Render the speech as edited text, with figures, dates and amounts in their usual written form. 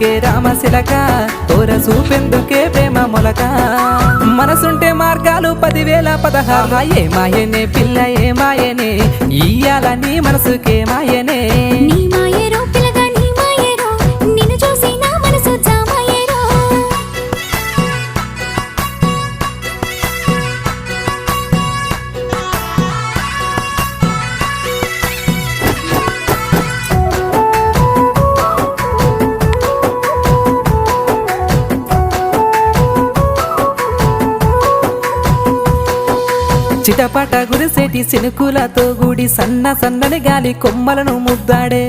చూపెందుకే రామశిలక తోర చూపెందుకే ప్రేమ మొలక మనసుంటే మార్గాలు 10,016 ఏ మాయనే పిల్ల ఏ మాయనే ఇయ్యాల నీ మనసుకే మాయనే నీ మాయరో పిల్లగా నీ మాయరో నిన్ను చూసి నా మనసు జామాయరో చిటపట గురిసేటి సినుకులతో గుడి సన్నని గాలి కొమ్మలను ముద్దాడే